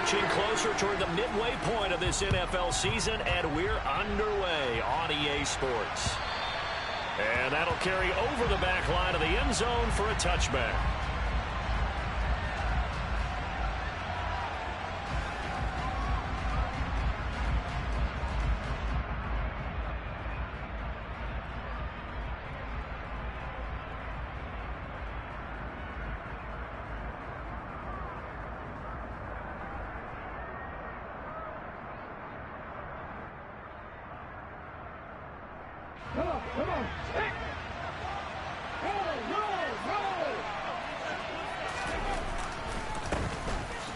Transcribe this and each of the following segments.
inching closer toward the midway point of this NFL season, and we're underway on EA Sports. And that'll carry over the back line of the end zone for a touchback. Come on.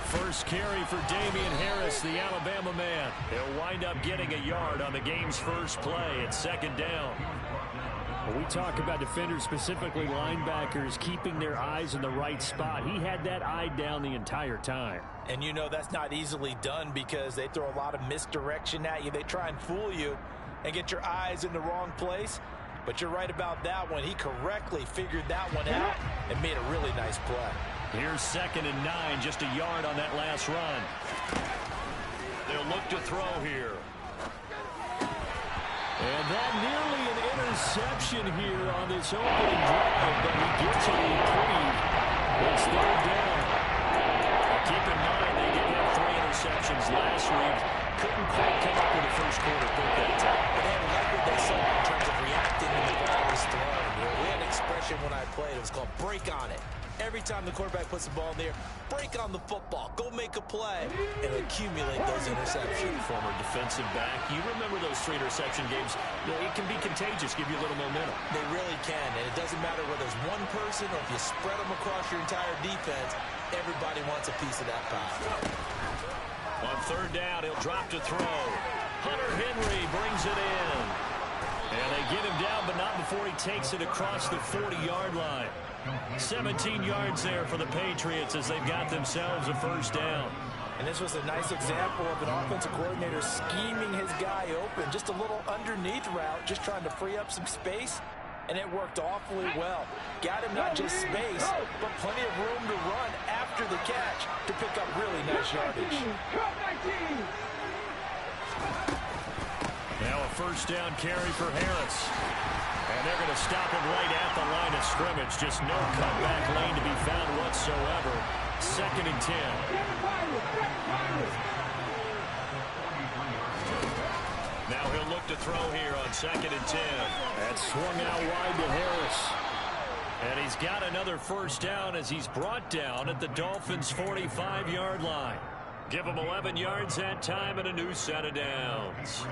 First carry for Damian Harris, the Alabama man. He'll wind up getting a yard on the game's first play at second down. When we talk about defenders, specifically linebackers, keeping their eyes in the right spot, he had that eye down the entire time. And you know that's not easily done because they throw a lot of misdirection at you. They try and fool you and get your eyes in the wrong place. But you're right about that one. He correctly figured that one out and made a really nice play. Here's 2nd and 9, just a yard on that last run. They'll look to throw here. And that nearly an interception here on this opening drive, but he gets a reprieve. It's 3rd down. Keep in mind, they did have 3 interceptions last week. Couldn't quite come up with a first quarter pick that time. But they had what they saw in terms of reacting when the ball was thrown. You know, we had an expression when I played. It was called break on it. Every time the quarterback puts the ball in there, break on the football. Go make a play and accumulate those interceptions. Former defensive back. You remember those 3 interception games. You know, it can be contagious, give you a little momentum. They really can, and it doesn't matter whether it's one person or if you spread them across your entire defense, everybody wants a piece of that pie. On 3rd down, he'll drop to throw. Hunter Henry brings it in. And they get him down, but not before he takes it across the 40-yard line. 17 yards there for the Patriots as they've got themselves a first down. And this was a nice example of an offensive coordinator scheming his guy open. Just a little underneath route, just trying to free up some space. And it worked awfully well. Got him not just space, but plenty of room to run after the catch to pick up really nice yardage. Now a first down carry for Harris. And they're going to stop him right at the line of scrimmage. Just no cutback lane to be found whatsoever. 2nd and 10. Now he'll look to throw here on 2nd and 10. That swung out wide to Harris. And he's got another first down as he's brought down at the Dolphins' 45-yard line. Give them 11 yards that time and a new set of downs.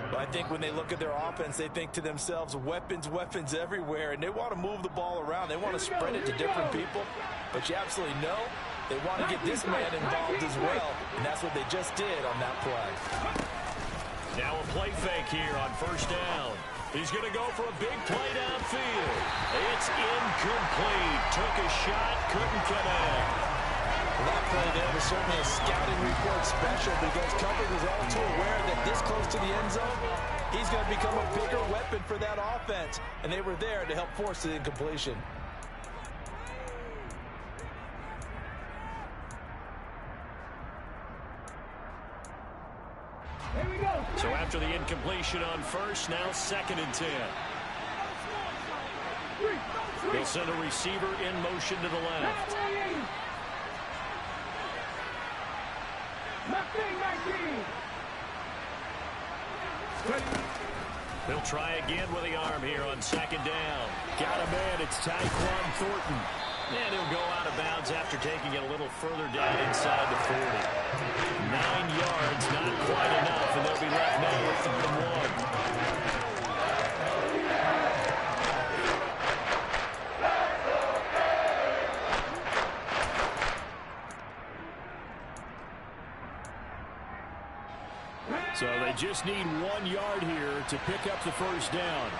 But I think when they look at their offense, they think to themselves, weapons everywhere, and they want to move the ball around. They want to spread it to different people. But you absolutely know they want to get this man involved as well, and that's what they just did on that play. Now a play fake here on first down. He's going to go for a big play downfield. It's incomplete. Took a shot, couldn't connect. That play there was certainly a scouting report special because Cover was all too aware that this close to the end zone, he's going to become a bigger weapon for that offense. And they were there to help force the incompletion. Here we go. So after the incompletion on first, now 2nd and 10. He'll send a receiver in motion to the left. He'll try again with the arm here on 2nd down. Got a man, it's Tyquan Thornton. And he'll go out of bounds after taking it a little further down inside the 40. 9 yards, not quite enough, and they'll be left now with 3rd and 1. So they just need 1 yard here to pick up the first down.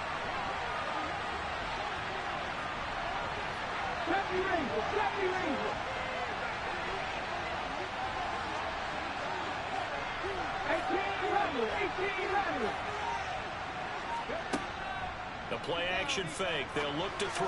The play action fake. They'll look to throw.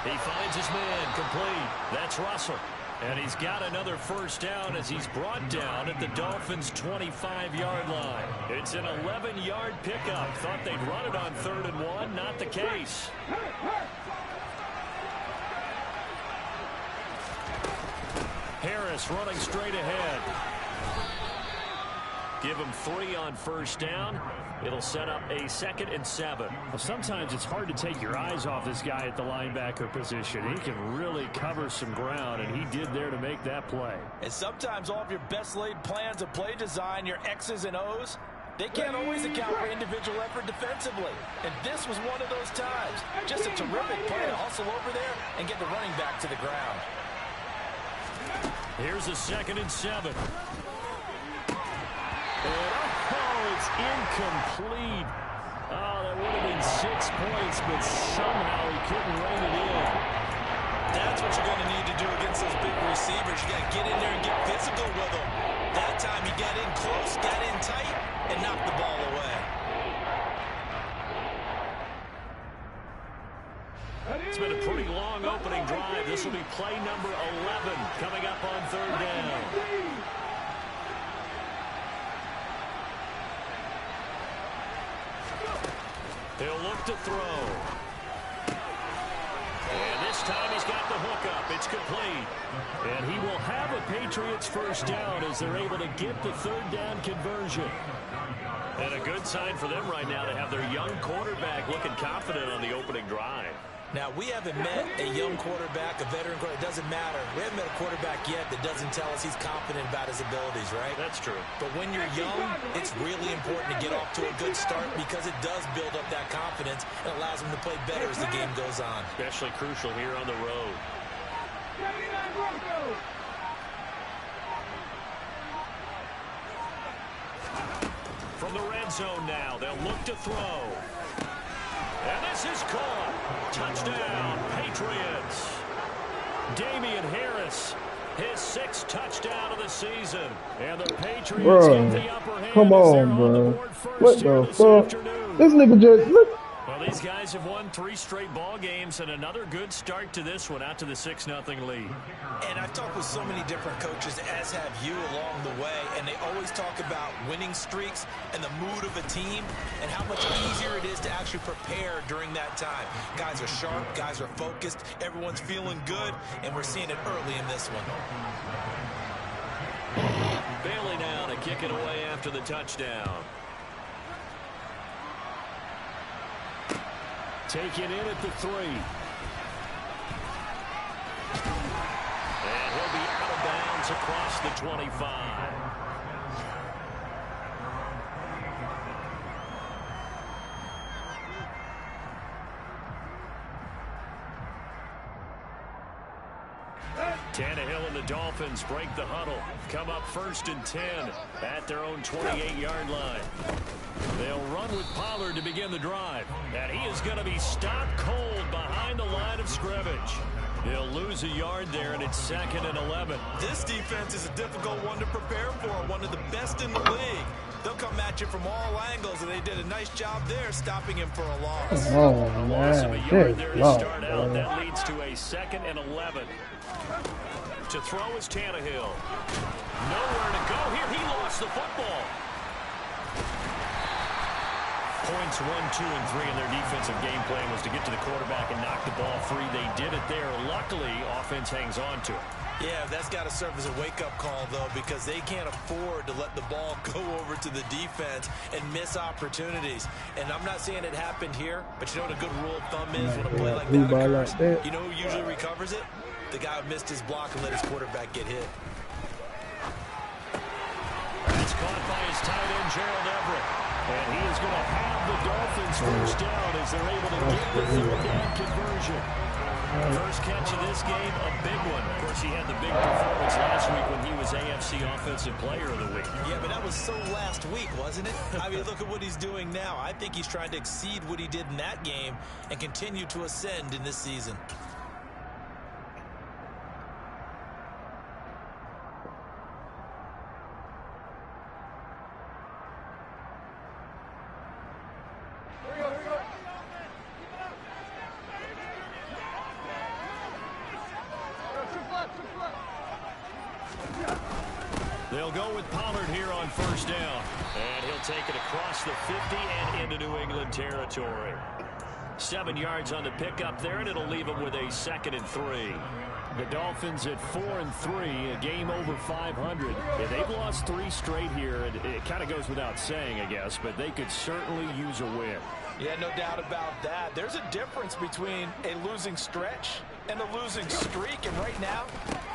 He finds his man complete. That's Russell. And he's got another first down as he's brought down at the Dolphins' 25-yard line. It's an 11-yard pickup. Thought they'd run it on 3rd and 1. Not the case. Harris running straight ahead. Give him 3 on first down. It'll set up a 2nd and 7. Well, sometimes it's hard to take your eyes off this guy at the linebacker position. He can really cover some ground, and he did there to make that play. And sometimes all of your best laid plans of play design, your X's and O's, they can't always account for individual effort defensively. And this was one of those times. Just a terrific play to hustle over there and get the running back to the ground. Here's a 2nd and 7. Oh, it's incomplete. Oh, that would have been 6 points, but somehow he couldn't rein it in. That's what you're going to need to do against those big receivers. You got to get in there and get physical with them. That time he got in close, got in tight, and knocked the ball away. It's been a pretty long opening drive. This will be play number 11 coming up on 3rd down. He'll look to throw. And this time he's got the hook up. It's complete. And he will have a Patriots first down as they're able to get the 3rd down conversion. And a good sign for them right now to have their young quarterback looking confident on the opening drive. Now, we haven't met a young quarterback, a veteran quarterback. It doesn't matter. We haven't met a quarterback yet that doesn't tell us he's confident about his abilities, right? That's true. But when you're young, it's really important to get off to a good start because it does build up that confidence and allows him to play better as the game goes on. Especially crucial here on the road. From the red zone now, they'll look to throw. And this is caught. Touchdown, Patriots. Damian Harris, his 6th touchdown of the season. And the Patriots get the upper hand. Come on, bro. What the fuck? This nigga just look. Well, these guys have won 3 straight ball games and another good start to this one out to the 6-0 lead. And I've talked with so many different coaches, as have you along the way, and they always talk about winning streaks and the mood of a team and how much easier it is to actually prepare during that time. Guys are sharp, guys are focused, everyone's feeling good, and we're seeing it early in this one. Bailey now to kick it away after the touchdown. Take it in at the 3. And he'll be out of bounds across the 25. Tannehill and the Dolphins break the huddle. Come up 1st and 10 at their own 28-yard line. They'll run with Pollard to begin the drive. And he is going to be stopped cold behind the line of scrimmage. He'll lose a yard there, and it's 2nd and 11. This defense is a difficult one to prepare for, one of the best in the league. They'll come at you from all angles, and they did a nice job there stopping him for a loss. Oh, A loss of a man. yard there to Good start luck, out. bro. That leads to a 2nd and 11. To throw is Tannehill. Nowhere to go here. He lost the football. Points 1, 2, and 3 in their defensive game plan was to get to the quarterback and knock the ball free. They did it there. Luckily, offense hangs on to it. Yeah, that's got to serve as a wake-up call, though, because they can't afford to let the ball go over to the defense and miss opportunities. And I'm not saying it happened here, but you know what a good rule of thumb is when a play like that occurs? You know who usually recovers it? The guy who missed his block and let his quarterback get hit. That's caught by his tight end, Gerald Everett. And he is going to have the Dolphins first down as they're able to get the 3rd down conversion. First catch of this game, a big one. Of course, he had the big performance last week when he was AFC Offensive Player of the Week. Yeah, but that was so last week, wasn't it? I mean, look at what he's doing now. I think he's trying to exceed what he did in that game and continue to ascend in this season. They'll go with Pollard here on first down. And he'll take it across the 50 and into New England territory. 7 yards on the pickup there, and it'll leave him with a 2nd and 3. The Dolphins at 4-3, a game over 500. Yeah, they've lost 3 straight here. It kind of goes without saying, I guess, but they could certainly use a win. Yeah, no doubt about that. There's a difference between a losing stretch and a losing streak, and right now,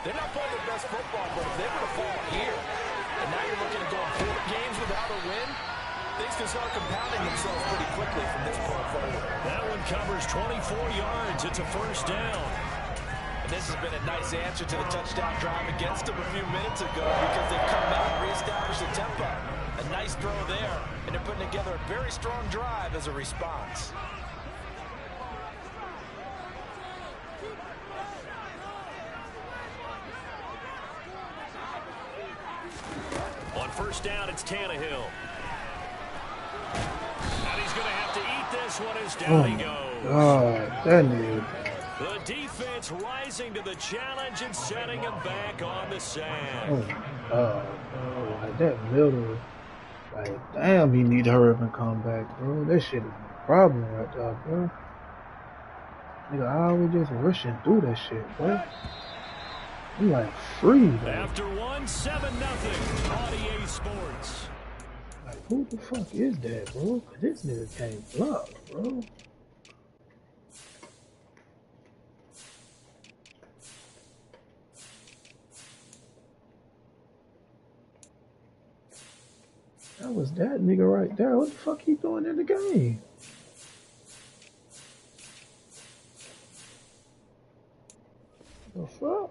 they're not playing their best football, but if they were to fall here, and now you're looking at going 4 games without a win, things can start compounding themselves pretty quickly from this point forward. That one covers 24 yards. It's a first down. And this has been a nice answer to the touchdown drive against them a few minutes ago because they've come out and reestablished the tempo. A nice throw there, and they're putting together a very strong drive as a response. On first down, it's Tannehill. And he's going to have to eat this one as down he goes. God, that nigga. The defense rising to the challenge and setting him back on the sand. Like that middle, like, damn, he need to hurry up and come back, bro. That shit is a problem right there, bro. Nigga, I always just rushing through that shit, bro. I'm like free, bro. After 7-0, RDA Sports. Like, who the fuck is that, bro? 'Cause this nigga can't block, bro. That was that nigga right there. What the fuck he doing in the game? The fuck?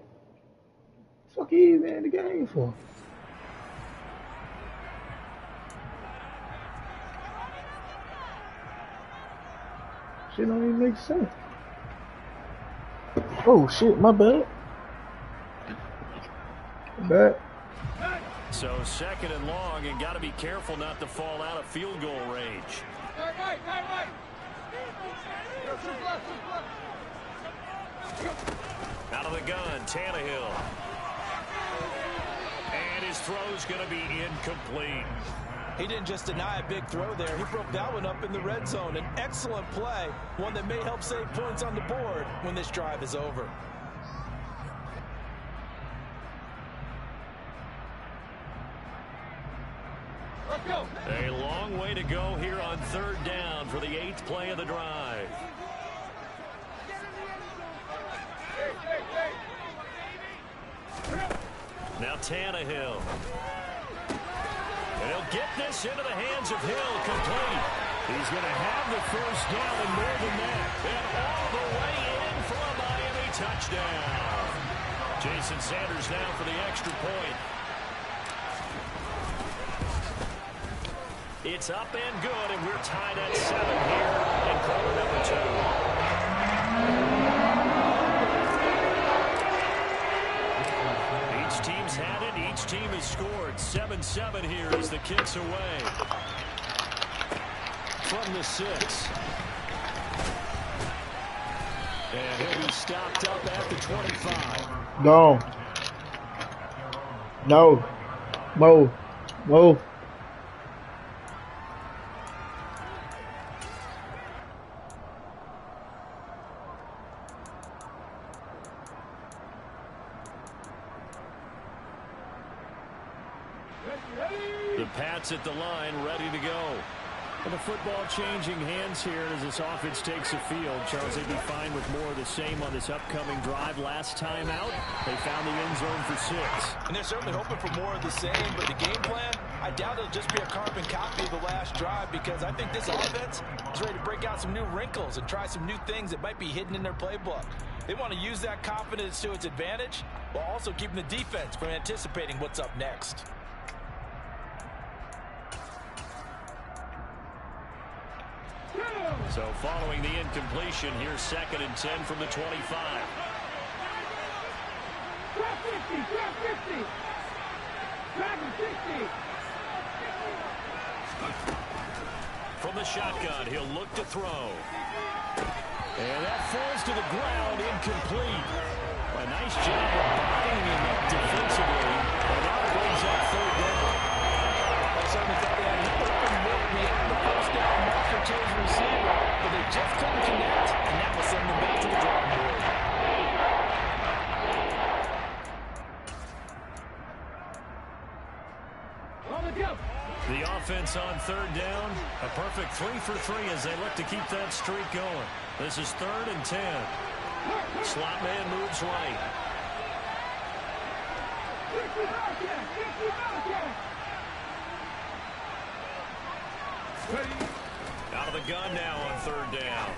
Fuck he even in the game for? Shit don't even make sense. Oh shit, my bad. My bad. So 2nd and long, and got to be careful not to fall out of field goal range. Out of the gun, Tannehill. And his throw's going to be incomplete. He didn't just deny a big throw there. He broke that one up in the red zone. An excellent play, one that may help save points on the board when this drive is over. A long way to go here on 3rd down for the 8th play of the drive. Now Tannehill. And he'll get this into the hands of Hill, complete. He's going to have the first down and more than that. And all the way in for a Miami touchdown. Jason Sanders now for the extra point. It's up and good, and we're tied at 7 here in quarter number 2. Each team's had it. Each team has scored. 7-7 here as the kick's away. From the 6. And he'll be stopped up at the 25. No. No. Mo. Mo. The Pats at the line, ready to go. And the football changing hands here as this offense takes the field. Charles, they'd be fine with more of the same on this upcoming drive. Last time out, they found the end zone for 6. And they're certainly hoping for more of the same, but the game plan, I doubt it'll just be a carbon copy of the last drive because I think this offense is ready to break out some new wrinkles and try some new things that might be hidden in their playbook. They want to use that confidence to its advantage while also keeping the defense from anticipating what's up next. So following the incompletion, here's 2nd and 10 from the 25. From the shotgun, he'll look to throw. And that falls to the ground, incomplete. A nice job of bodying him up defensively. And now brings Dolphins on third down. I certainly thought they had an open look beyond the first down marker to his receiver, but they just couldn't connect, and that will send them back to the drawing board. The offense on third down, a perfect 3 for 3 as they look to keep that streak going. This is 3rd and 10. Slot man moves right. Out of the gun now on 3rd down.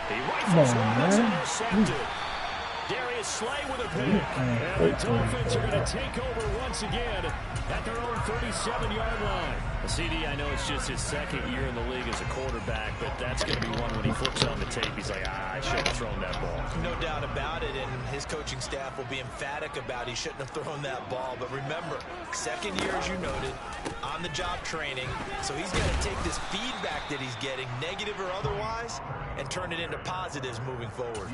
He rifles one that's intercepted. Darius Slay with a pick. And the Dolphins are going to take over once again at their own 37-yard line. CD, I know it's just his 2nd year in the league as a quarterback, but that's going to be one when he flips on the tape. He's like, I shouldn't have thrown that ball. No doubt about it, and his coaching staff will be emphatic about he shouldn't have thrown that ball. But remember, 2nd year, as you noted, on-the-job training. So he's going to take this feedback that he's getting, negative or otherwise, and turn it into positives moving forward.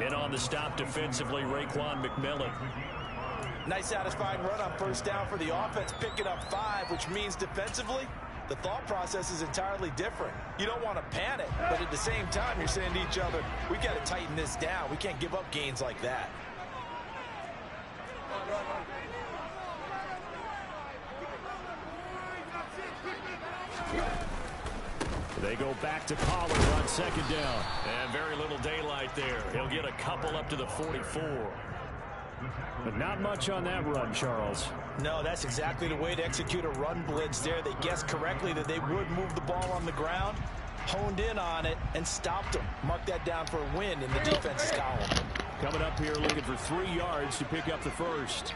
And on the stop defensively, Raekwon McMillan. Nice satisfying run on 1st down for the offense, picking up 5, which means defensively, the thought process is entirely different. You don't want to panic, but at the same time, you're saying to each other, we got to tighten this down. We can't give up gains like that. They go back to Pollard on 2nd down. And very little daylight there. He'll get a couple up to the 44. But not much on that run, Charles. No, that's exactly the way to execute a run blitz there. They guessed correctly that they would move the ball on the ground, honed in on it, and stopped them. Mark that down for a win in the defense's column. Coming up here looking for 3 yards to pick up the first.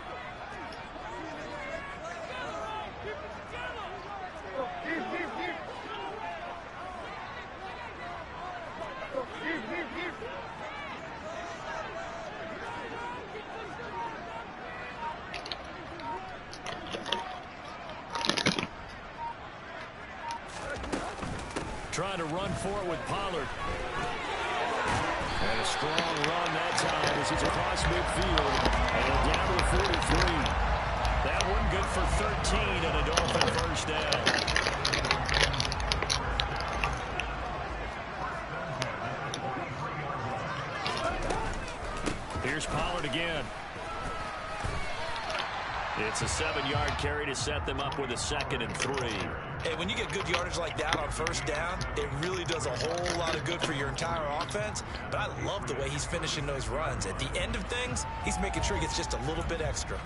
Trying to run for it with Pollard. And a strong run that time as he's across midfield. And down to the 43. That one good for 13 and a Dolphin first down. Here's Pollard again. It's a 7-yard carry to set them up with a 2nd and 3. Hey, when you get good yardage like that on 1st down, it really does a whole lot of good for your entire offense. But I love the way he's finishing those runs. At the end of things, he's making sure he gets just a little bit extra.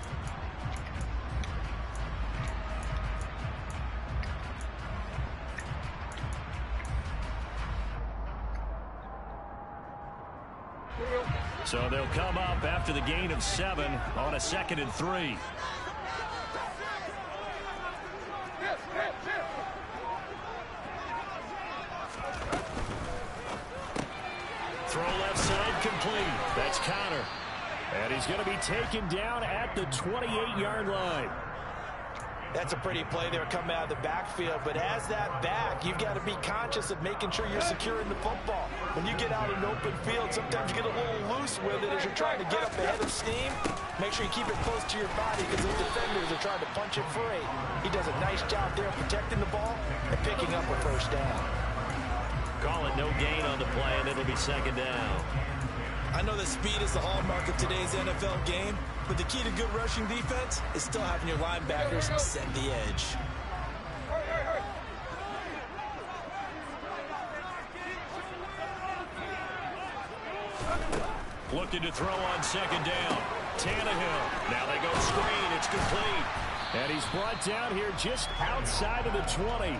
So they'll come up after the gain of 7 on a 2nd and 3. Throw left side complete. That's Connor. And he's going to be taken down at the 28-yard line. That's a pretty play there coming out of the backfield. But as that back, you've got to be conscious of making sure you're securing the football. When you get out in open field, sometimes you get a little loose with it as you're trying to get up ahead of steam. Make sure you keep it close to your body because those defenders are trying to punch it free. He does a nice job there protecting the ball and picking up a 1st down. Call it no gain on the play, and it'll be 2nd down. I know that speed is the hallmark of today's NFL game, but the key to good rushing defense is still having your linebackers set the edge. Looking to throw on 2nd down. Tannehill. Now they go screen. It's complete. And he's brought down here just outside of the 20.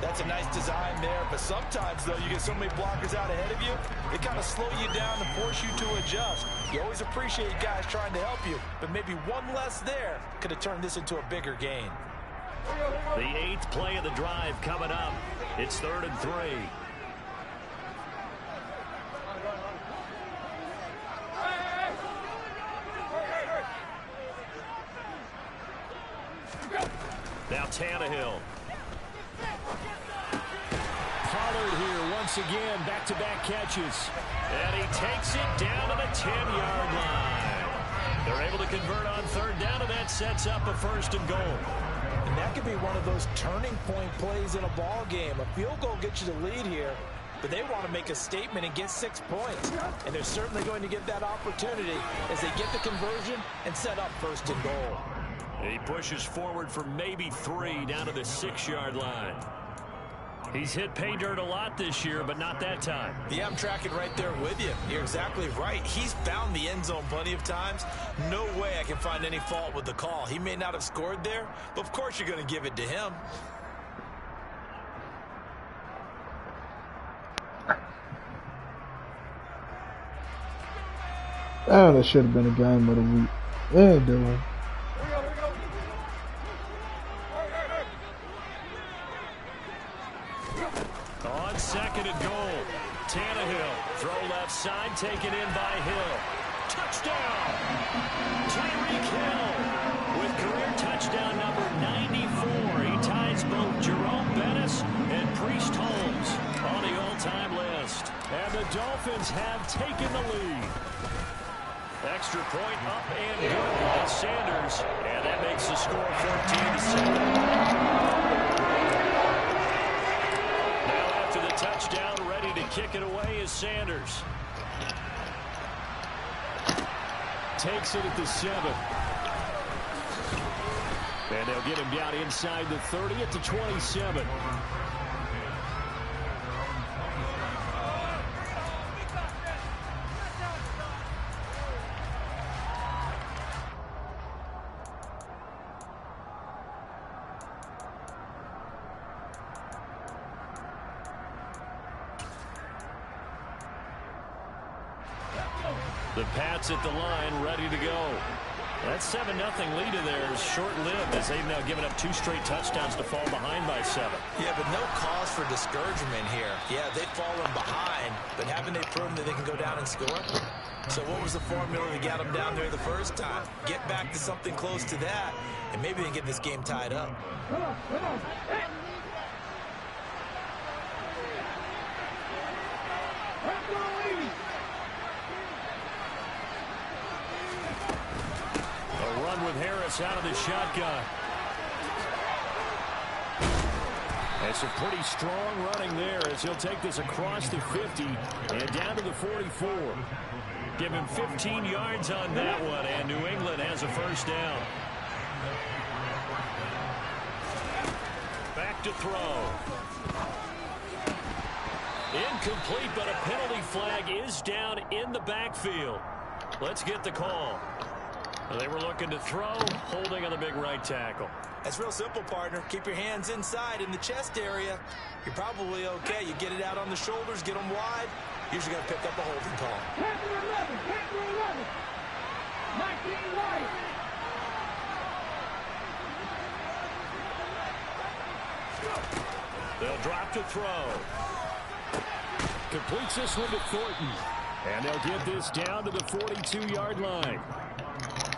That's a nice design there, but sometimes, though, you get so many blockers out ahead of you, it kind of slow you down and force you to adjust. You always appreciate guys trying to help you, but maybe one less there could have turned this into a bigger gain. The 8th play of the drive coming up. It's 3rd and 3. Now Tannehill. Pollard here once again, back-to-back catches. And he takes it down to the 10-yard line. They're able to convert on third down, and that sets up a 1st and goal. And that could be one of those turning point plays in a ball game. A field goal gets you the lead here, but they want to make a statement and get 6 points. And they're certainly going to get that opportunity as they get the conversion and set up 1st and goal. He pushes forward for maybe 3 down to the 6-yard line. He's hit pay dirt a lot this year, but not that time. Yeah, I'm tracking right there with you. You're exactly right. He's found the end zone plenty of times. No way I can find any fault with the call. He may not have scored there, but of course you're going to give it to him. Oh, that should have been a game of the week. Yeah, dude. On 2nd and goal, Tannehill. Throw left side, taken in by Hill. Touchdown! Tyreek Hill with career touchdown number 94. He ties both Jerome Bettis and Priest Holmes on the all-time list. And the Dolphins have taken the lead. Extra point up and good by Sanders. And that makes the score 14-7. Touchdown, ready to kick it away is Sanders. Takes it at the 7. And they'll get him down inside the 30 at the 27. The Pats at the line, ready to go. That 7-0 lead of theirs short-lived as they've now given up 2 straight touchdowns to fall behind by 7. Yeah, but no cause for discouragement here. Yeah, they've fallen behind, but haven't they proven that they can go down and score? So what was the formula that got them down there the first time? Get back to something close to that, and maybe they can get this game tied up. Come on. Hey. With Harris out of the shotgun. It's a pretty strong running there as he'll take this across the 50 and down to the 44. Give him 15 yards on that one, and New England has a 1st down. Back to throw. Incomplete, but a penalty flag is down in the backfield. Let's get the call. They were looking to throw, holding on the big right tackle. That's real simple, partner. Keep your hands inside in the chest area. You're probably okay. You get it out on the shoulders, get them wide. Usually got to pick up a holding call. 19 right. They'll drop to throw. Completes this one to Thornton. And they'll get this down to the 42-yard line.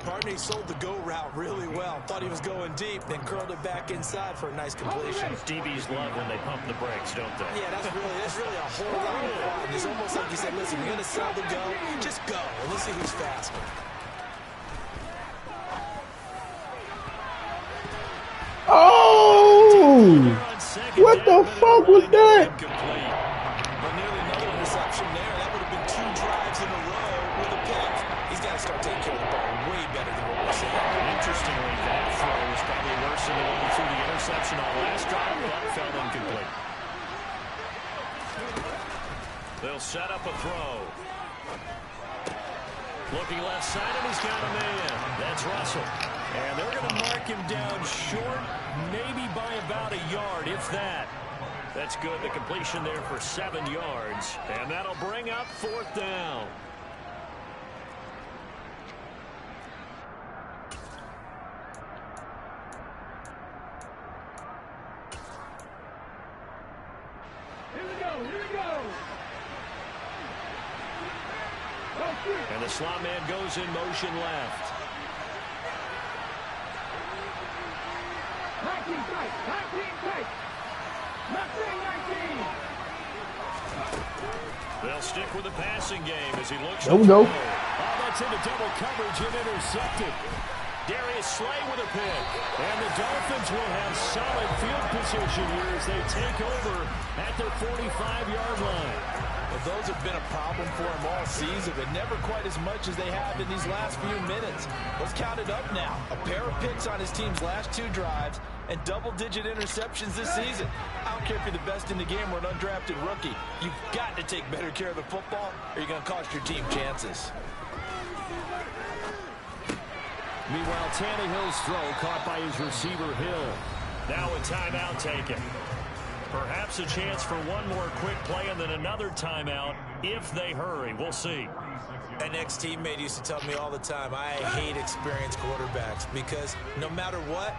Partner, he sold the go route really well. Thought he was going deep, then curled it back inside for a nice completion. DBs love when they pump the brakes, don't they? Yeah, that's really a whole lot of fun. It's almost like you said, listen, you're going to sell the go, just go, and let's see who's faster. Oh! What the fuck was that? Well, nearly another interception there. That would have been 2 drives in a row with a pick. He's got to start taking care of the ball way better than what we're seeing. Interestingly, that throw was probably worse than the one through the interception on last drive, but fell incomplete. They'll set up a throw. Looking left side, and he's got a man. That's Russell. And they're going to mark him down short, maybe by about a yard, if that. That's good. The completion there for 7 yards. And that'll bring up 4th down. Here we go. And the slot man goes in motion left. 19 tight. 19. They'll stick with the passing game as he looks. There we go. Oh, the gets into double coverage and intercepted. Darius Slay with a pick. And the Dolphins will have solid field position here as they take over at their 45-yard line. Well, those have been a problem for them all season, but never quite as much as they have in these last few minutes. Let's count it up now. A pair of picks on his team's last 2 drives and double-digit interceptions this season. I don't care if you're the best in the game or an undrafted rookie. You've got to take better care of the football or you're going to cost your team chances. Meanwhile, Tannehill's throw caught by his receiver, Hill. Now a timeout taken. Perhaps a chance for one more quick play and then another timeout if they hurry. We'll see. An ex-teammate used to tell me all the time, I hate experienced quarterbacks because no matter what,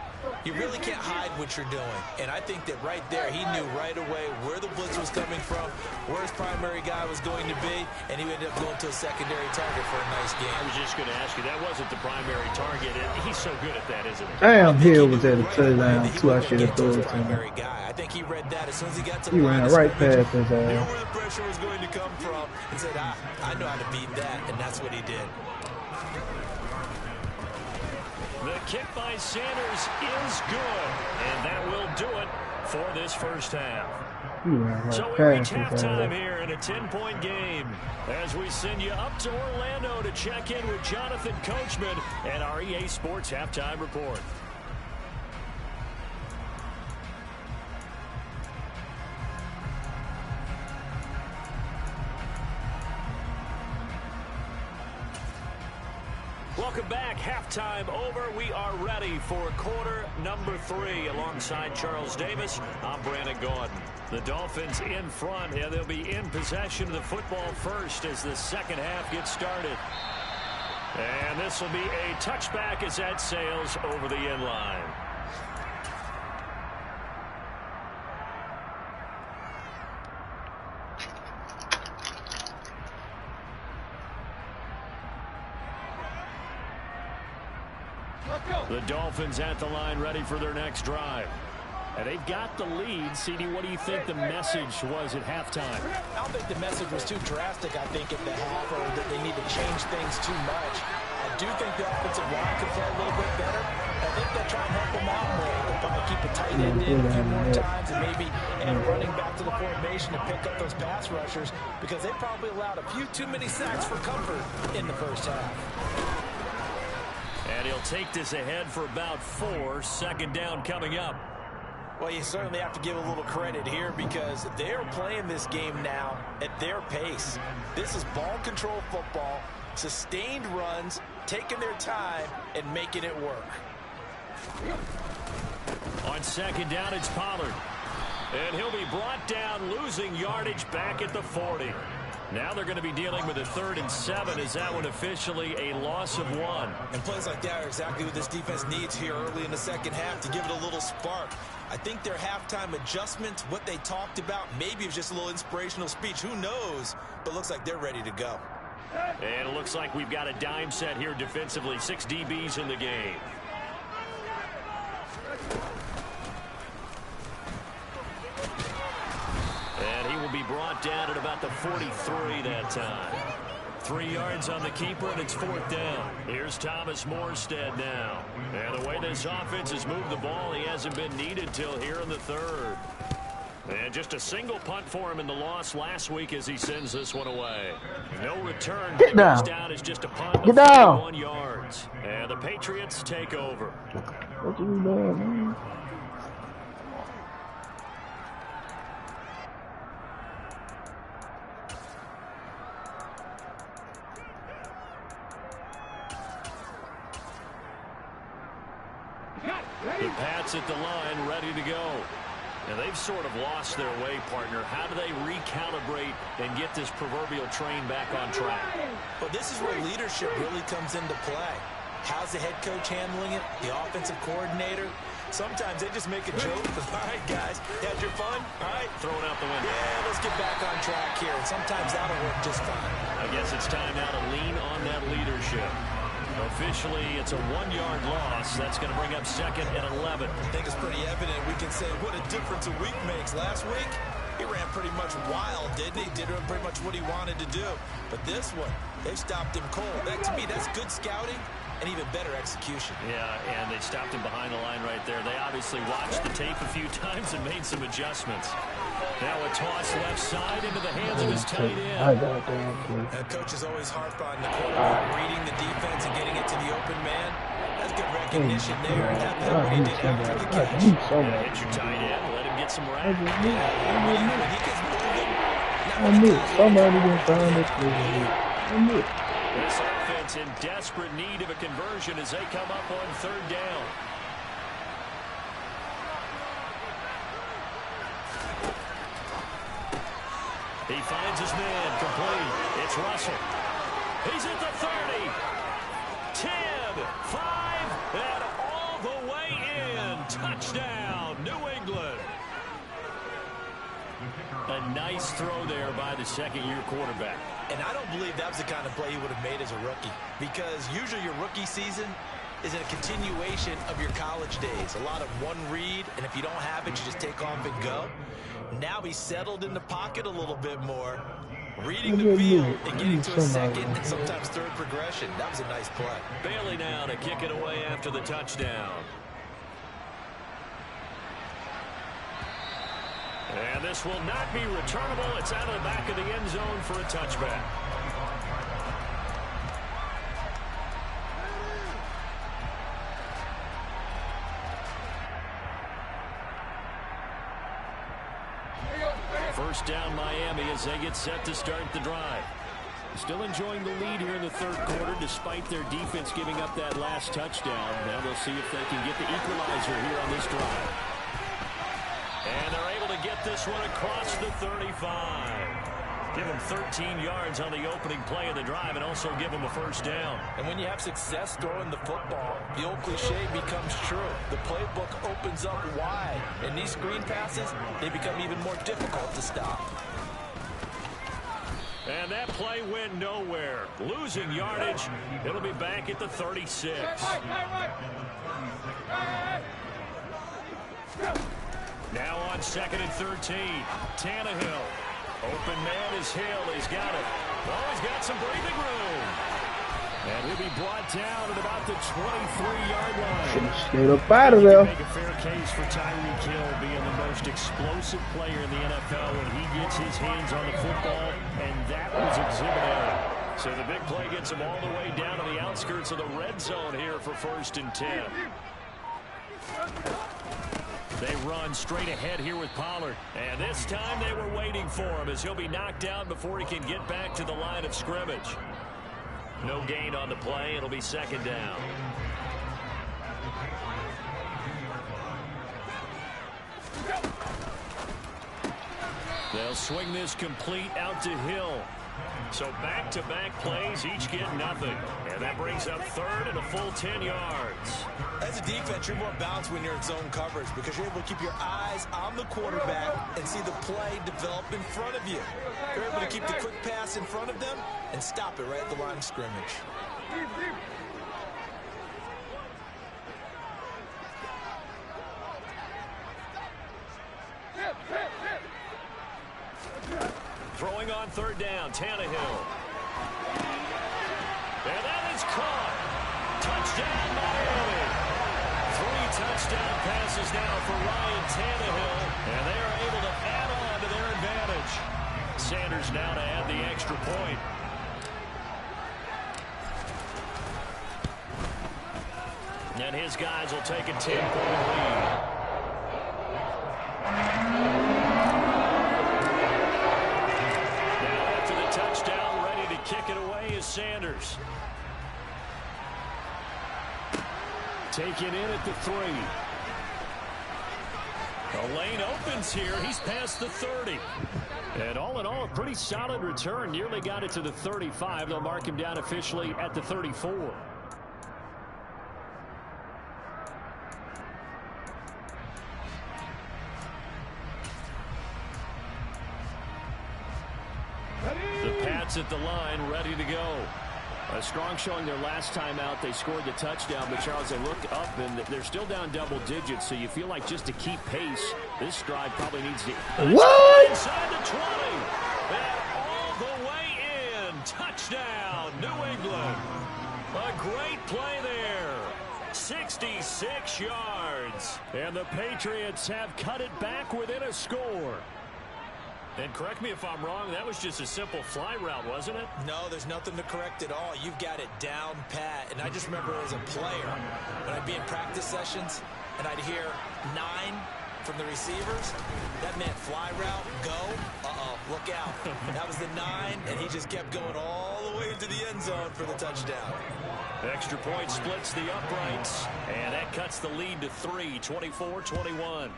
you really can't hide what you're doing. And I think that right there, he knew right away where the blitz was coming from, where his primary guy was going to be, and he ended up going to a secondary target for a nice game. I was just going to ask you, that wasn't the primary target. He's so good at that, isn't he? Damn, Hill was at a touchdown, too. I should have thrown it to him. I think he read that as soon as he got to he the ran line. right past his Knew ass. where the pressure was going to come from and said, I know how to beat that, and that's what he did. The kick by Sanders is good, and that will do it for this first half. He ran right So we reach past his halftime ass. here in a 10-point game as we send you up to Orlando to check in with Jonathan Coachman and our EA Sports Halftime Report. Welcome back. Halftime over. We are ready for quarter number 3 alongside Charles Davis. I'm Brandon Gordon. The Dolphins in front, and they'll be in possession of the football first as the second half gets started. And this will be a touchback as that sails over the end line. The Dolphins at the line ready for their next drive. And they've got the lead. CD, what do you think the message was at halftime? I don't think the message was too drastic, I think, at the half, or that they need to change things too much. I do think the offensive line could play a little bit better. I think they'll try and help them out more. They'll probably keep a tight end in a few more times and maybe end running back to the formation to pick up those pass rushers because they probably allowed a few too many sacks for comfort in the first half. And he'll take this ahead for about 4. Second down coming up. Well, you certainly have to give a little credit here because they're playing this game now at their pace. This is ball control football, sustained runs, taking their time, and making it work. On second down, it's Pollard. And he'll be brought down, losing yardage back at the 40. Now they're going to be dealing with a 3rd and 7. Is that one officially a loss of 1? And plays like that are exactly what this defense needs here early in the second half to give it a little spark. I think their halftime adjustments, what they talked about, maybe it was just a little inspirational speech. Who knows? But looks like they're ready to go. And it looks like we've got a dime set here defensively. 6 DBs in the game. And he will be brought down at about the 43 that time. 3 yards on the keeper, and it's 4th down. Here's Thomas Morstead now. And the way this offense has moved the ball, he hasn't been needed till here in the 3rd. And just a single punt for him in the loss last week as he sends this one away. No return. Get down. Down is just a punt Get of down. 41 yards. And the Patriots take over. What you doing, man? The Pats at the line, ready to go. And they've sort of lost their way, partner. How do they recalibrate and get this proverbial train back on track? Well, this is where leadership really comes into play. How's the head coach handling it? The offensive coordinator? Sometimes they just make a joke. All right, guys, you had your fun? All right. Throw it out the window. Yeah, let's get back on track here. And sometimes that'll work just fine. I guess it's time now to lean on that leadership. Officially, it's a 1-yard loss. That's going to bring up 2nd and 11. I think it's pretty evident. We can say what a difference a week makes. Last week, he ran pretty much wild, didn't he? Did pretty much what he wanted to do. But this one, they stopped him cold. That, to me, that's good scouting and even better execution. Yeah, and they stopped him behind the line right there. They obviously watched the tape a few times and made some adjustments. Now a toss left side into the hands of his tight end. Coaches always harp on the quarterback reading the defense and getting it to the open man. That's good recognition there. And that what he did after the catch. Hit your tight end, let him get some rap. When he gets moving, I knew somebody didn't find this. I knew it. This offense in desperate need of a conversion as they come up on third down. He finds his man, complete. It's Russell. He's at the 30. 10, 5, and all the way in. Touchdown, New England. A nice throw there by the second-year quarterback. And I don't believe that was the kind of play he would have made as a rookie, because usually your rookie season is a continuation of your college days. A lot of one read, and if you don't have it, you just take off and go. Now he's settled in the pocket a little bit more, reading the field and getting to a second and sometimes third progression. That was a nice play. Bailey now to kick it away after the touchdown. And this will not be returnable. It's out of the back of the end zone for a touchback. First down Miami as they get set to start the drive. Still enjoying the lead here in the third quarter despite their defense giving up that last touchdown. Now they'll see if they can get the equalizer here on this drive. And they're able to get this one across the 35. Give them 13 yards on the opening play of the drive and also give them a first down. And when you have success throwing the football, the old cliche becomes true. The playbook opens up wide. And these screen passes, they become even more difficult to stop. And that play went nowhere. Losing yardage. It'll be back at the 36. Now on 2nd and 13. Tannehill. Open man is Hill. He's got it. Oh, he's got some breathing room. And he'll be brought down at about the 23-yard line. Should have stayed up out of there. Make a fair case for Tyreek Hill being the most explosive player in the NFL when he gets his hands on the football, and that was Exhibit A. So the big play gets him all the way down to the outskirts of the red zone here for 1st and 10. They run straight ahead here with Pollard. And this time they were waiting for him as he'll be knocked down before he can get back to the line of scrimmage. No gain on the play. It'll be 2nd down. They'll swing this complete out to Hill. So back-to-back plays, each get nothing. And that brings up 3rd and a full 10 yards. As a defense, you're more balanced when you're in zone coverage because you're able to keep your eyes on the quarterback and see the play develop in front of you. You're able to keep the quick pass in front of them and stop it right at the line of scrimmage. Throwing on 3rd down, Tannehill. And that is caught. Touchdown, Miami. 3 touchdown passes now for Ryan Tannehill, and they are able to add on to their advantage. Sanders now to add the extra point. And his guys will take a 10-point lead. Touchdown, ready to kick it away is Sanders. Taken in at the 3. The lane opens here. He's past the 30. And all in all, a pretty solid return. Nearly got it to the 35. They'll mark him down officially at the 34. At the line, ready to go. A strong showing their last time out. They scored the touchdown, but Charles, they look up and they're still down double digits, so you feel like just to keep pace, this drive probably needs to... What? Inside the 20. And all the way in. Touchdown, New England. A great play there. 66 yards. And the Patriots have cut it back within a score. And correct me if I'm wrong, that was just a simple fly route, wasn't it? No, there's nothing to correct at all. You've got it down pat. And I just remember as a player, when I'd be in practice sessions and I'd hear 9 from the receivers, that meant fly route, go, look out. That was the 9, and he just kept going all the way into the end zone for the touchdown. Extra point splits the uprights, and that cuts the lead to 3, 24-21.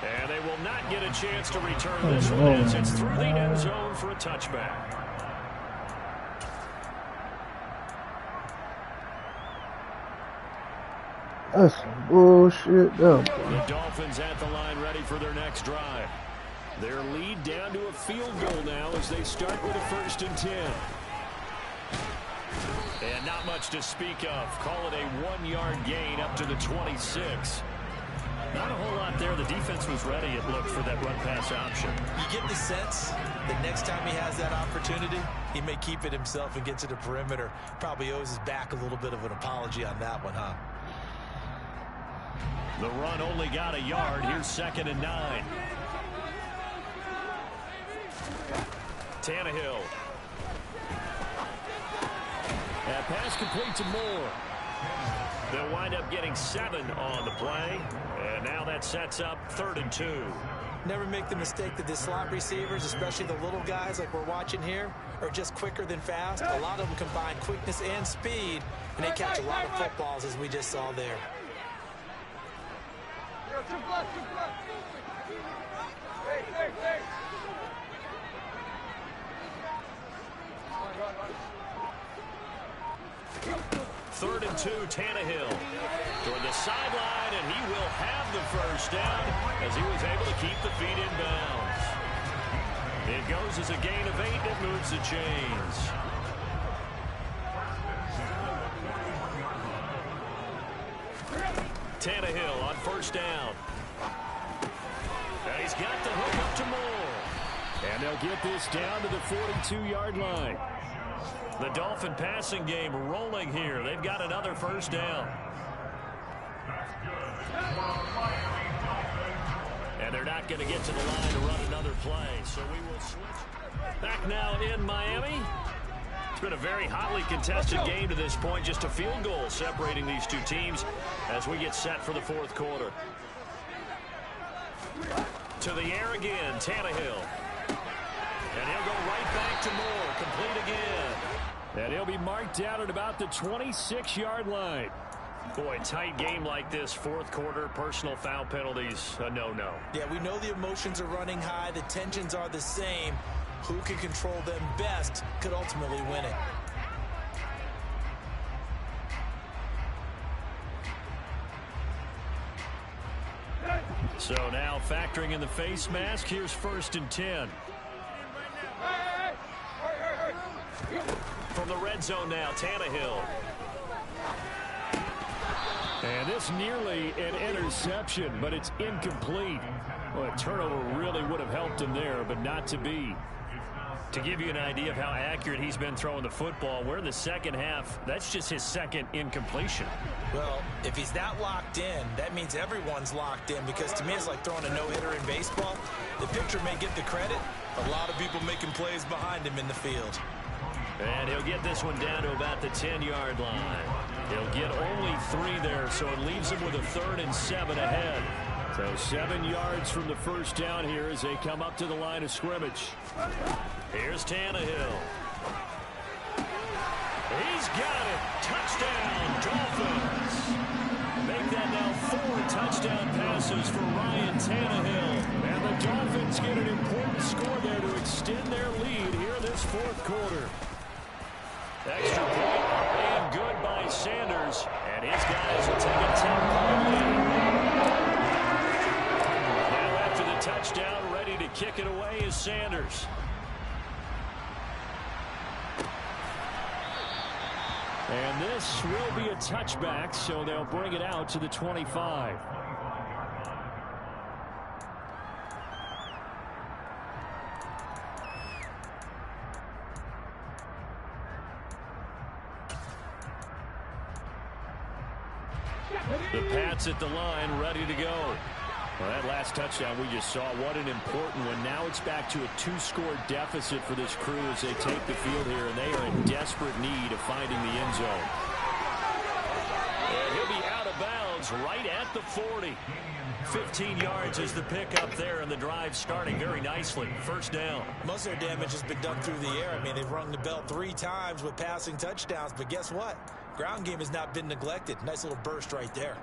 And they will not get a chance to return this one as it's through the end zone for a touchback. That's some bullshit, though. The Dolphins at the line ready for their next drive. Their lead down to a field goal now as they start with a 1st and 10. And not much to speak of. Call it a 1-yard gain up to the 26. Not a whole lot there. The defense was ready, it looked, for that run-pass option. You get the sense that next time he has that opportunity, he may keep it himself and get to the perimeter. Probably owes his back a little bit of an apology on that one, huh? The run only got a yard. Here's 2nd and 9. Tannehill. That pass complete to Moore. They'll wind up getting 7 on the play. And now that sets up 3rd and 2. Never make the mistake that the slot receivers, especially the little guys like we're watching here, are just quicker than fast. A lot of them combine quickness and speed, and they catch a lot of footballs, as we just saw there. Third and 2, Tannehill toward the sideline, and he will have the first down as he was able to keep the feet in bounds. It goes as a gain of 8, and it moves the chains. Tannehill on 1st down. And he's got the hook up to Moore. And they'll get this down to the 42-yard line. The Dolphin passing game rolling here. They've got another 1st down. And they're not going to get to the line to run another play. So we will switch. Back now in Miami. It's been a very hotly contested game to this point. Just a field goal separating these two teams as we get set for the 4th quarter. To the air again, Tannehill. And he'll go right back to Moore. Complete again. And he'll be marked down at about the 26-yard line. Boy, tight game like this, 4th quarter, personal foul penalties, a no-no. Yeah, we know the emotions are running high. The tensions are the same. Who can control them best could ultimately win it. So now factoring in the face mask, here's 1st and 10. From the red zone now, Tannehill. And this nearly an interception, but it's incomplete. Well, a turnover really would have helped him there, but not to be. To give you an idea of how accurate he's been throwing the football, we're in the 2nd half. That's just his 2nd incompletion. Well, if he's that locked in, that means everyone's locked in, because to me it's like throwing a no-hitter in baseball. The pitcher may get the credit, a lot of people making plays behind him in the field. And he'll get this one down to about the 10-yard line. He'll get only 3 there, so it leaves him with a 3rd and 7 ahead. So 7 yards from the 1st down here as they come up to the line of scrimmage. Here's Tannehill. He's got it. Touchdown, Dolphins. Make that now 4 touchdown passes for Ryan Tannehill. And the Dolphins get an important score there to extend their lead here in this 4th quarter. Extra point up and good by Sanders. And his guys will take a 10-point lead. Now after the touchdown, ready to kick it away is Sanders. And this will be a touchback, so they'll bring it out to the 25. The Pats at the line, ready to go. Well, that last touchdown we just saw, what an important one. Now it's back to a 2-score deficit for this crew as they take the field here, and they are in desperate need of finding the end zone. And he'll be out of bounds right at the 40. 15 yards is the pickup there, and the drive starting very nicely. First down. Most of their damage has been done through the air. I mean, they've rung the bell 3 times with passing touchdowns, but guess what? Ground game has not been neglected. Nice little burst right there.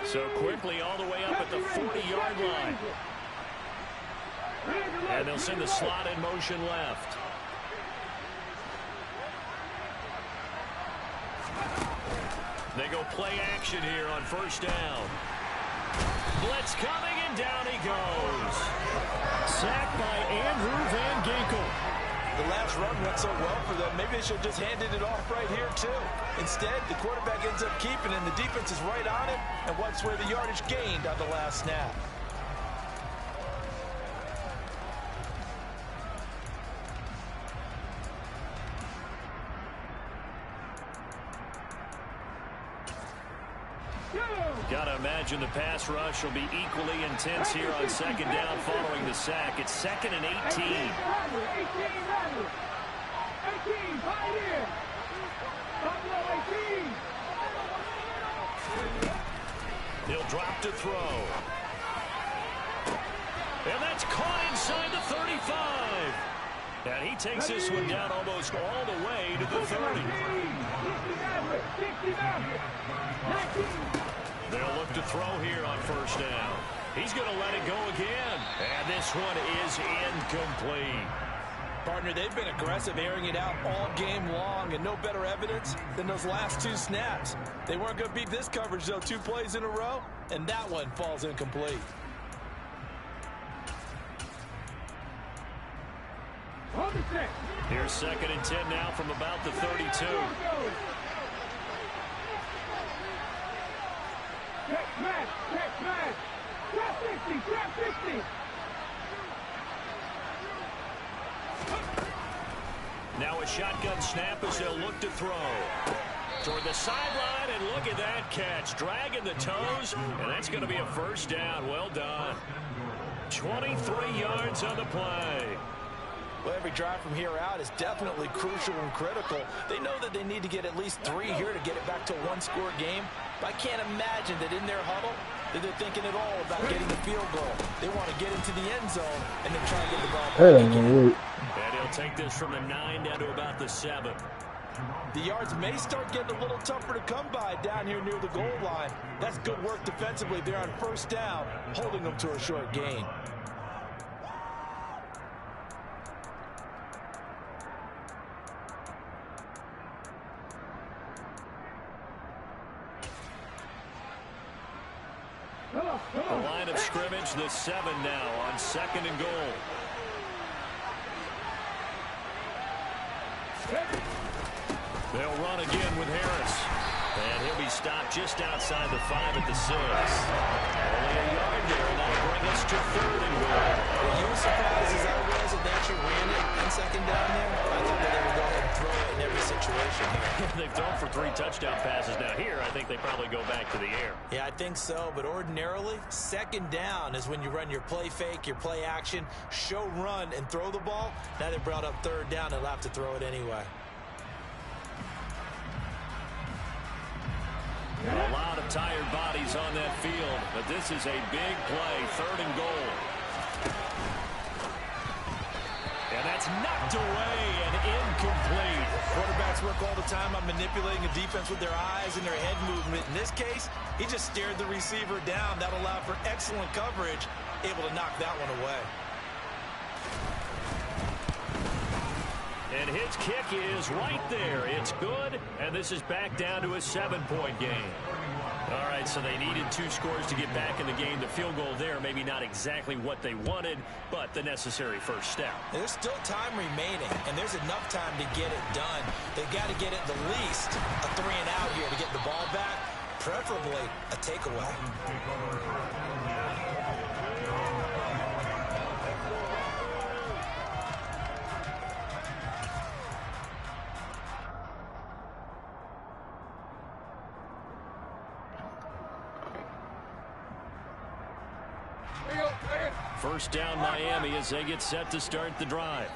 So quickly all the way up at the 40-yard line. And they'll send the slot in motion left. They go play action here on first down. Blitz coming, and down he goes. Sacked by Andrew Van Ginkel. The last run went so well for them. Maybe they should have just handed it off right here, too. Instead, the quarterback ends up keeping it, and the defense is right on it and wipes away the yardage gained on the last snap. Gotta imagine the pass rush will be equally intense here on second down following the sack. It's 2nd and 18. 18, Pioneer. Buffalo 18. He'll drop to throw. And that's caught inside the 35. And he takes this one down almost all the way to the 30. They'll look to throw here on first down. He's going to let it go again. And this one is incomplete. Partner, they've been aggressive, airing it out all game long, and no better evidence than those last 2 snaps. They weren't going to beat this coverage, though, 2 plays in a row, and that one falls incomplete. Here's 2nd and 10 now from about the 32. Check smash. Trap 50. Now a shotgun snap as they'll look to throw. Toward the sideline, and look at that catch. Dragging the toes, and that's going to be a first down. Well done. 23 yards on the play. Well, every drive from here out is definitely crucial and critical. They know that they need to get at least 3 here to get it back to a 1-score game. But I can't imagine that in their huddle that they're thinking at all about getting the field goal. They want to get into the end zone and then try and get the ball back. And he'll take this from the 9 down to about the 7. The yards may start getting a little tougher to come by down here near the goal line. That's good work defensively there on first down, holding them to a short gain. The line of scrimmage, the 7 now on 2nd and goal. They'll run again with Harris. And he'll be stopped just outside the 5 at the 6. Only a yard there, and that'll bring us to 3rd and goal. Were you as surprised as I was that they actually ran it on 2nd down there? I thought that they would go ahead and throw it in every situation. They've thrown for 3 touchdown passes. Now here, I think they probably go back to the air. Yeah, I think so, but ordinarily, 2nd down is when you run your play fake, your play action, show run, and throw the ball. Now they brought up 3rd down, they'll have to throw it anyway. A lot of tired bodies on that field, but this is a big play, 3rd and goal. And that's knocked away and incomplete. Quarterbacks work all the time on manipulating a defense with their eyes and their head movement. In this case, he just stared the receiver down. That allowed for excellent coverage, able to knock that one away. And his kick is right there. It's good, And this is back down to a 7-point game. All right, so they needed 2 scores to get back in the game. The field goal there, maybe not exactly what they wanted, but the necessary first step. There's still time remaining, and there's enough time to get it done. They've got to get at the least a 3-and-out here to get the ball back, preferably a takeaway. First down Miami as they get set to start the drive.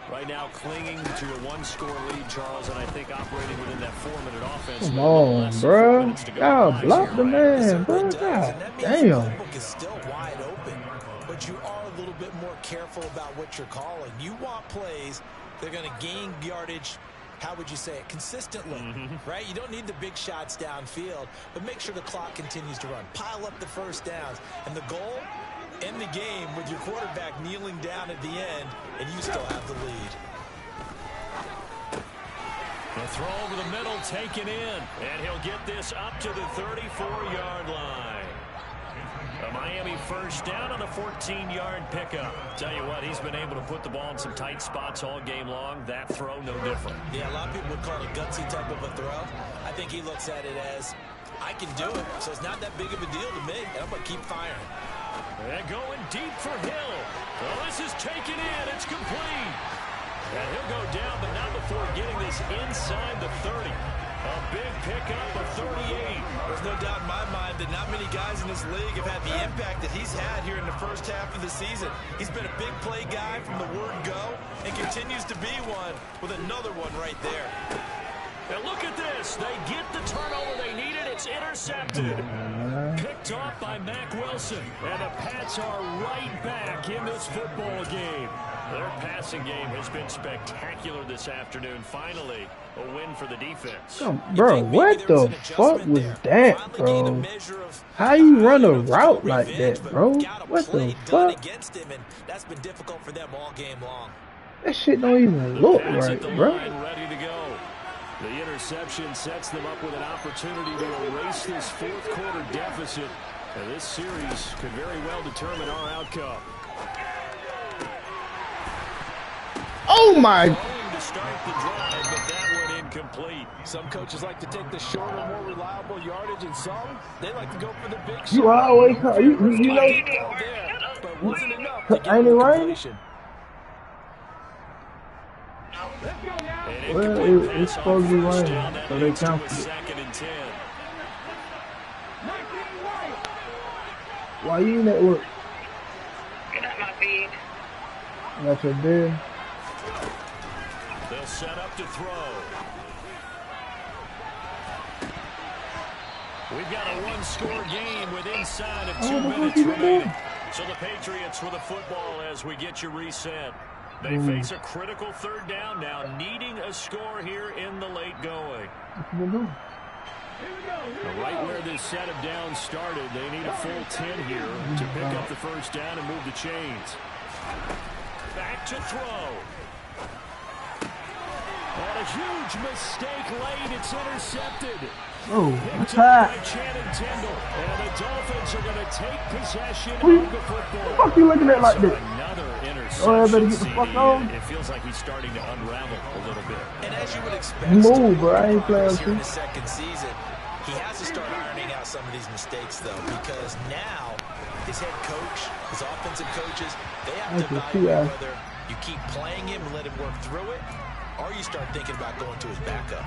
Right now clinging to a 1-score lead, Charles, and I think operating within that 4-minute offense. Come on, bro. Y'all block the man, bro. God damn. The book is still wide open, but you are a little bit more careful about what you're calling. You want plays they're going to gain yardage, how would you say it, consistently, right? You don't need the big shots downfield, but make sure the clock continues to run. Pile up the first downs, and the goal, end the game with your quarterback kneeling down at the end, and you still have the lead. The throw over the middle taken in, and he'll get this up to the 34-yard line. A Miami first down on a 14-yard pickup. Tell you what, he's been able to put the ball in some tight spots all game long. That throw, no different. Yeah, a lot of people would call it a gutsy type of a throw. I think he looks at it as, I can do it, so it's not that big of a deal to me, and I'm going to keep firing. And going deep for Hill. Well, this is taken in. It's complete. And he'll go down, but not before getting this inside the 30. A big pickup of 38. There's no doubt in my mind that not many guys in this league have had the impact that he's had here in the first half of the season. He's been a big play guy from the word go and continues to be one with another one right there. Now look at this. They get the turnover they needed. It's intercepted. Picked off by Mack Wilson. And the Pats are right back in this football game. Their passing game has been spectacular this afternoon. Finally, a win for the defense. Oh, bro, what the fuck was that, bro? How you run a route like that, bro? What the fuck? That's been difficult for them all game long. That shit don't even look right, bro. Ready to go. The interception sets them up with an opportunity to erase this fourth-quarter deficit. And this series could very well determine our outcome. Oh, my. To start the drive, but that one incomplete. Some coaches like to take the shorter, more reliable yardage, and some, they like to go for the big shot. You always, you know. But wasn't enough to get Ain't it the right? completion. Well, it's supposed to be raining, so they count it. Second and 10. Why you in that work? Get out my feed. That's your bed. They'll set up to throw. We've got a one-score game with inside of 2 minutes remaining. So the Patriots with the football as we get you reset. They face a critical third down now, needing a score here in the late going. Right where this set of downs started, they need a full 10 here to pick up the first down and move the chains. Back to throw. And a huge mistake late. It's intercepted. Oh, what's that? And the Dolphins are going to take possession of the football. What the fuck you looking at like this? Another interception. Oh, I better get the fuck on. It feels like he's starting to unravel a little bit. And as you would expect, move, bro. I ain't playing with here in you. the second season, he has to start ironing out some of these mistakes, though, because now his head coach, his offensive coaches, they have to evaluate whether you keep playing him and let him work through it, or you start thinking about going to his backup.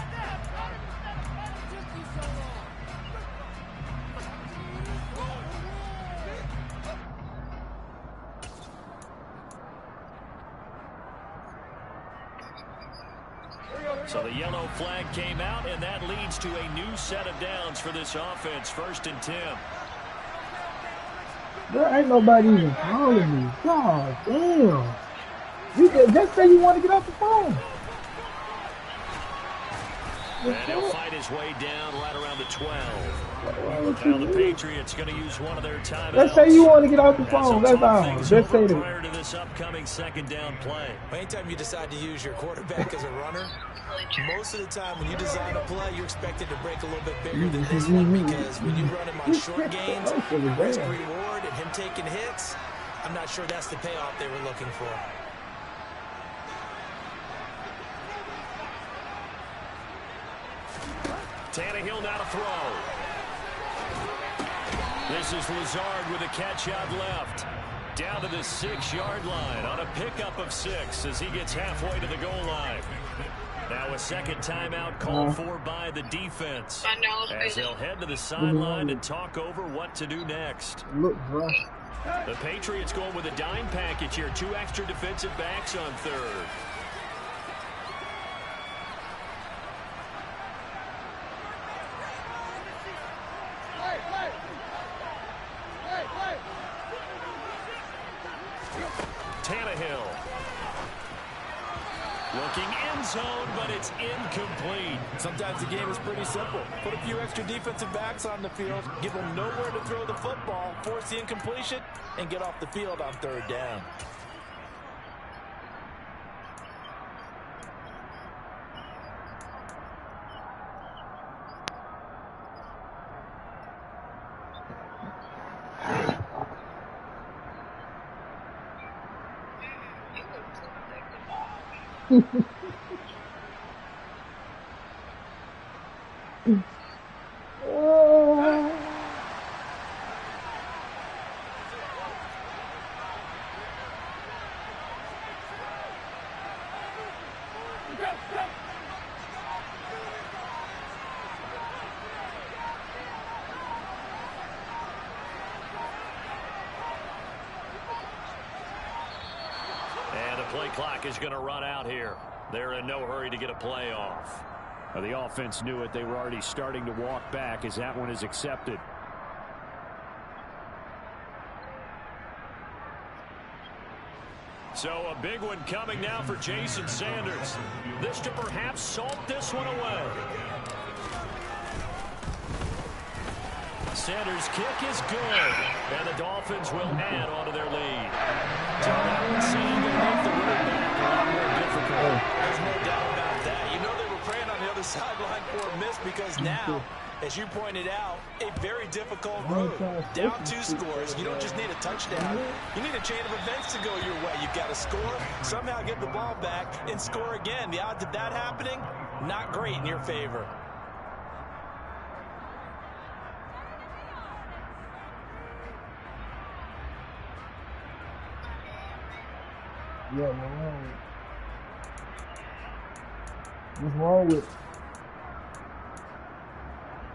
So the yellow flag came out, and that leads to a new set of downs for this offense. 1st and 10. There ain't nobody even calling me. God damn. You just say you want to get off the phone. And he'll fight his way down right around the 12. Now the Patriots going to use one of their timeouts. Let's say you want to get off the phone. That's all. Just say that. Prior to this upcoming second down play. Anytime you decide to use your quarterback as a runner, most of the time when you design a play, you're expected to break a little bit bigger than this one, because when you run him on short gains, risk reward and him taking hits, I'm not sure that's the payoff they were looking for. Tannehill now to throw. This is Lazard with a catch out left. Down to the 6-yard line on a pickup of 6 as he gets halfway to the goal line. Now a second timeout called for by the defense as they'll head to the sideline and talk over what to do next. Look, bro. The Patriots going with a dime package here. 2 extra defensive backs on third. Tannehill. Looking end zone, but it's incomplete. Sometimes the game is pretty simple. Put a few extra defensive backs on the field, give them nowhere to throw the football, force the incompletion, and get off the field on third down. Play clock is going to run out here. They're in no hurry to get a play off. The offense knew it. They were already starting to walk back as that one is accepted. So a big one coming now for Jason Sanders. This to perhaps salt this one away. Sanders' kick is good, and the Dolphins will add on to their lead. So that one seemed to make the road back a lot more difficult. There's no doubt about that. You know they were praying on the other sideline for a miss, because now, as you pointed out, a very difficult road. Down 2 scores. You don't just need a touchdown. You need a chain of events to go your way. You've got to score, somehow get the ball back, and score again. The odds of that happening, not great in your favor. Yeah, man. What's wrong with it?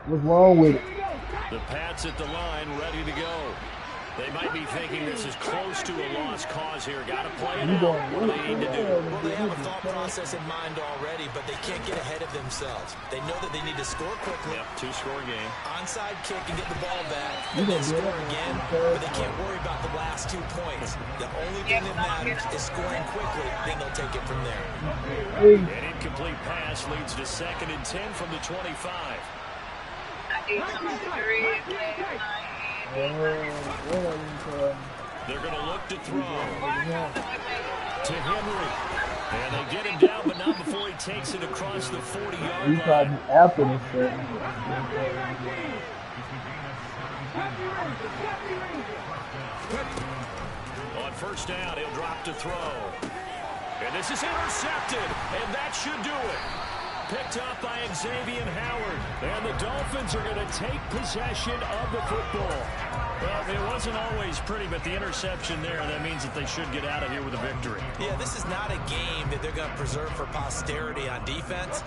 What's wrong with it? The Pats at the line, ready to go. They might be thinking this is close to a lost cause here. Got to play it out. What do they need to do? Well, they have a thought process in mind already, but they can't get ahead of themselves. They know that they need to score quickly. Yep, 2-score game. Onside kick and get the ball back. And then score again, but they can't worry about the last 2 points. The only thing that matters is scoring quickly. Then they'll take it from there. An incomplete pass leads to 2nd and 10 from the 25. They're going to look to throw to Henry. And they get him down, but not before he takes it across the 40-yard line. Probably after this thing. On first down, he'll drop to throw. And this is intercepted, and that should do it. Picked up by Xavier Howard. And the Dolphins are going to take possession of the football. Well, it wasn't always pretty, but the interception there, that means that they should get out of here with a victory. Yeah, this is not a game that they're going to preserve for posterity on defense,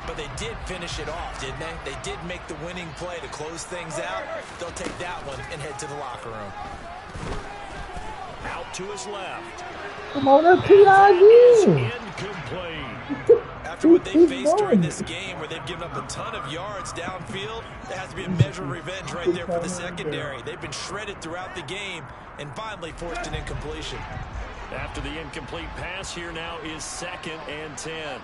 but they did finish it off, didn't they? They did make the winning play to close things out. They'll take that one and head to the locker room. Out to his left. Come on, that's T.I.G. Incomplete. After what they faced during this game, where they've given up a ton of yards downfield, there has to be a measure of revenge right there for the secondary. They've been shredded throughout the game and finally forced an incompletion. After the incomplete pass, here now is 2nd and 10.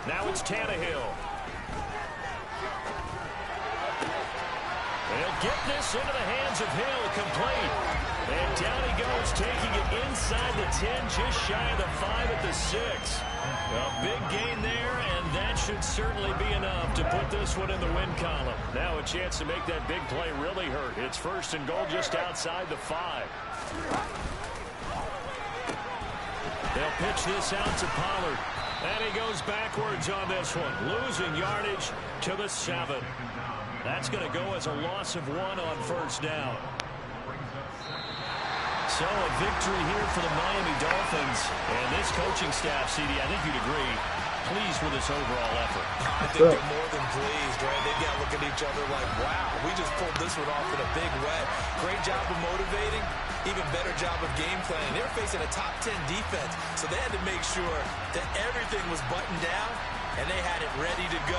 Now it's Tannehill. They'll get this into the hands of Hill, complete. And down he goes, taking it inside the 10, just shy of the 5 at the 6. A big gain there, and that should certainly be enough to put this one in the win column. Now a chance to make that big play really hurt. It's 1st and goal just outside the 5. They'll pitch this out to Pollard. And he goes backwards on this one, losing yardage to the 7. That's going to go as a loss of 1 on 1st down. So a victory here for the Miami Dolphins. And this coaching staff, CD, I think you'd agree, pleased with this overall effort. I think they're more than pleased, right? They got to look at each other like, wow, we just pulled this one off in a big way. Great job of motivating, even better job of game planning. They're facing a top 10 defense, so they had to make sure that everything was buttoned down, and they had it ready to go.